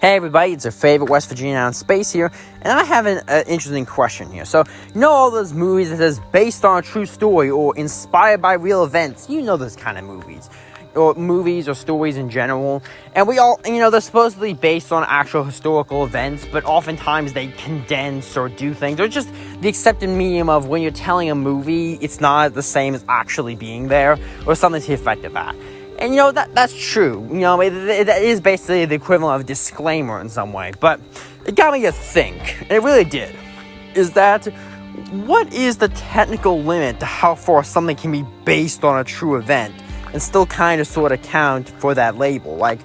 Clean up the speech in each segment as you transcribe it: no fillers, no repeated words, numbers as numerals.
Hey everybody, it's your favorite West Virginia out in space here, and I have an interesting question here. So, you know all those movies that says based on a true story or inspired by real events? You know those kind of movies. Or movies or stories in general. And we all, they're supposedly based on actual historical events, but oftentimes they condense or do things. Or just the accepted medium of when you're telling a movie, it's not the same as actually being there, or something to the effect of that. And that's true. It is basically the equivalent of a disclaimer in some way. But it got me to think, and it really did, is that what is the technical limit to how far something can be based on a true event and still kind of sort of count for that label? Like,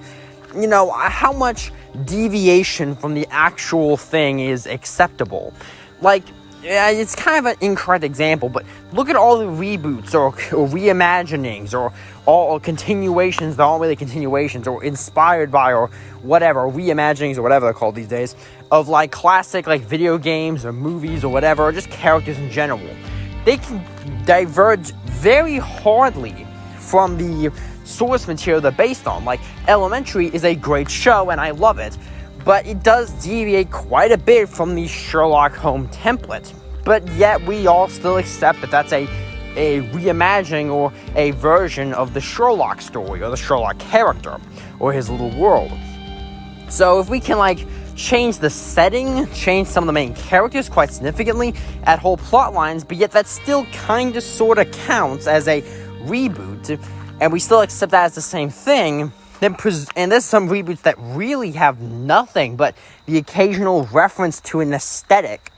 how much deviation from the actual thing is acceptable? Like, it's kind of an incorrect example, but look at all the reboots or reimaginings or all continuations that aren't really continuations or inspired by or whatever, reimaginings or whatever they're called these days, of like classic like video games or movies or whatever, or just characters in general. They can diverge very hardly from the source material they're based on. Like, Elementary is a great show and I love it, but it does deviate quite a bit from the Sherlock Holmes template. But yet we all still accept that that's a reimagining or a version of the Sherlock story or the Sherlock character or his little world. So if we can change the setting, change some of the main characters quite significantly, add whole plot lines, but yet that still kind of sort of counts as a reboot, and we still accept that as the same thing, and there's some reboots that really have nothing but the occasional reference to an aesthetic,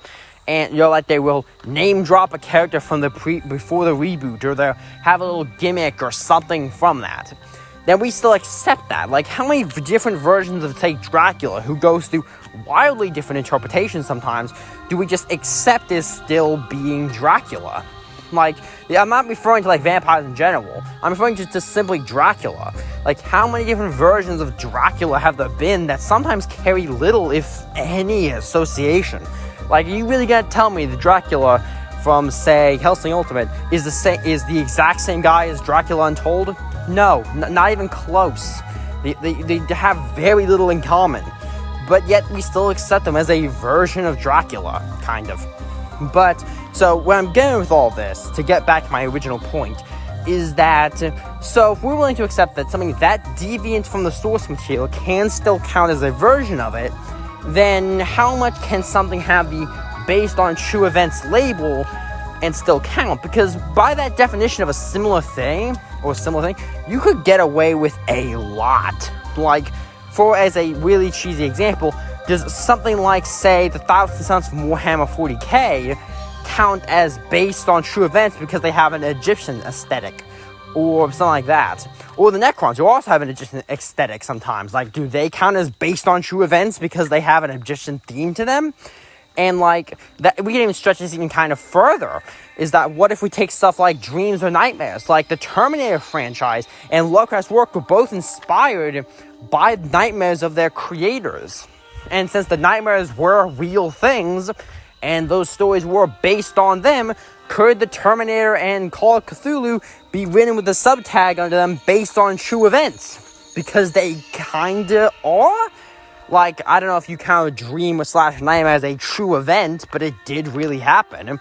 and they will name drop a character from before the reboot, or they'll have a little gimmick or something from that. Then we still accept that. Like, how many different versions of, say, Dracula, who goes through wildly different interpretations sometimes, do we just accept as still being Dracula? I'm not referring to vampires in general. I'm referring to simply Dracula. How many different versions of Dracula have there been that sometimes carry little, if any, association? You really gotta tell me the Dracula from, say, Hellsing Ultimate is the exact same guy as Dracula Untold? No, not even close. They have very little in common, but yet we still accept them as a version of Dracula, kind of. But, so what I'm getting with all this, to get back to my original point, is that, so if we're willing to accept that something that deviant from the source material can still count as a version of it, then how much can something have the based on true events label and still count? Because by that definition of a similar thing, you could get away with a lot. As a really cheesy example, does something like, say, the Thousand Sons from Warhammer 40k count as based on true events because they have an Egyptian aesthetic? Or something like that. Or the Necrons, who also have an Egyptian aesthetic sometimes. Do they count as based on true events because they have an Egyptian theme to them? And that, we can even stretch this even kind of further. Is that, what if we take stuff like dreams or nightmares? Like the Terminator franchise and Lovecraft's work were both inspired by nightmares of their creators. And since the nightmares were real things, and those stories were based on them, could the Terminator and Call of Cthulhu be written with a subtag under them based on true events? Because they kinda are? I don't know if you count a dream or / nightmare as a true event, but it did really happen.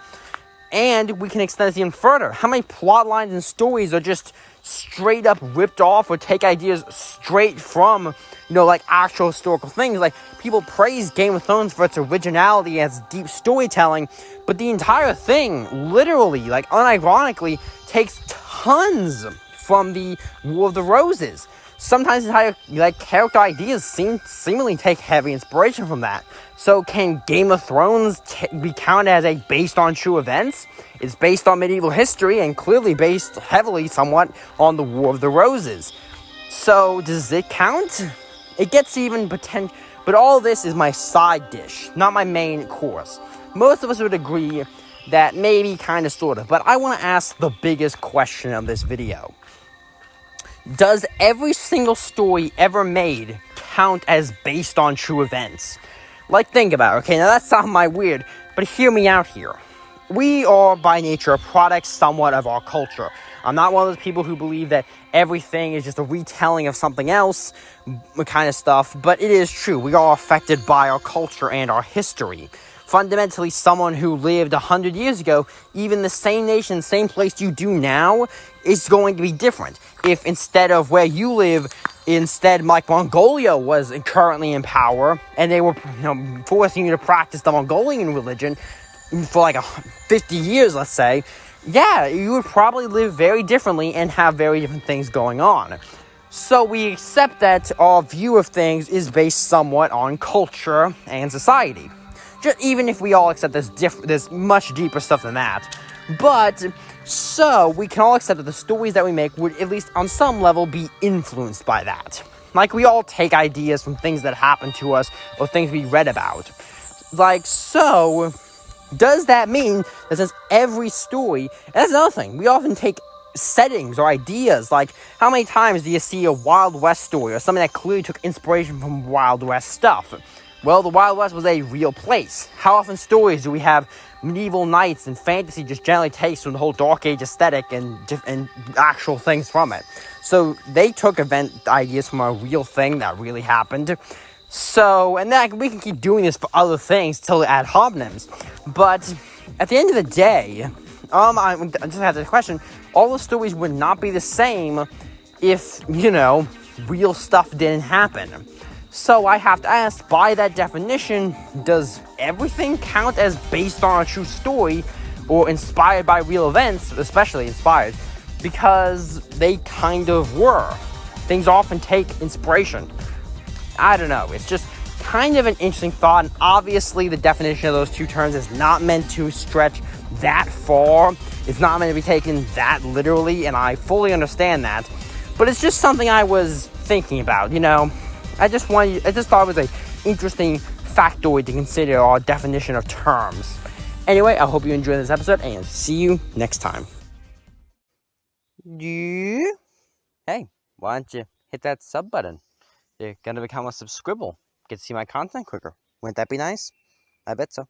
And we can extend this even further. How many plot lines and stories are just straight up ripped off or take ideas straight from, actual historical things? People praise Game of Thrones for its originality and its deep storytelling, but the entire thing, literally, unironically, takes tons from the War of the Roses. Sometimes entire character ideas seemingly take heavy inspiration from that. So can Game of Thrones be counted as a based on true events? It's based on medieval history and clearly based heavily somewhat on the War of the Roses. So does it count? It gets even potential, but all this is my side dish, not my main course. Most of us would agree that maybe, kind of, sort of, but I want to ask the biggest question of this video. Does every single story ever made count as based on true events? Think about it, okay? Now that sounds weird, but hear me out here. we are by nature products somewhat of our culture. I'm not one of those people who believe that everything is just a retelling of something else kind of stuff, but it is true. We are affected by our culture and our history. Fundamentally, someone who lived 100 years ago, even the same nation, same place you do now, is going to be different. If instead of where you live, instead like Mongolia was currently in power, and they were forcing you to practice the Mongolian religion for like 50 years, let's say, yeah, you would probably live very differently and have very different things going on. So we accept that our view of things is based somewhat on culture and society. Even if we all accept there's much deeper stuff than that. But, so, we can all accept that the stories that we make would, at least on some level, be influenced by that. Like, we all take ideas from things that happen to us, or things we read about. Like, so, does that mean that since every story, and that's another thing, we often take settings or ideas, like, how many times do you see a Wild West story, or something that clearly took inspiration from Wild West stuff? Well, the Wild West was a real place. How often stories do we have medieval knights and fantasy just generally takes from the whole Dark Age aesthetic and actual things from it? So they took event ideas from a real thing that really happened. So, and then we can keep doing this for other things till ad homonyms. But at the end of the day, I just have the question, all the stories would not be the same if, real stuff didn't happen. So I have to ask, by that definition, does everything count as based on a true story or inspired by real events, especially inspired? Because they kind of were. Things often take inspiration. I don't know, it's just kind of an interesting thought, and obviously the definition of those two terms is not meant to stretch that far. It's not meant to be taken that literally, and I fully understand that. But it's just something I was thinking about, I just thought it was an interesting factoid to consider our definition of terms. Anyway, I hope you enjoyed this episode, and see you next time. Yeah. Hey, why don't you hit that sub button? You're gonna become a subscribble. Get to see my content quicker. Wouldn't that be nice? I bet so.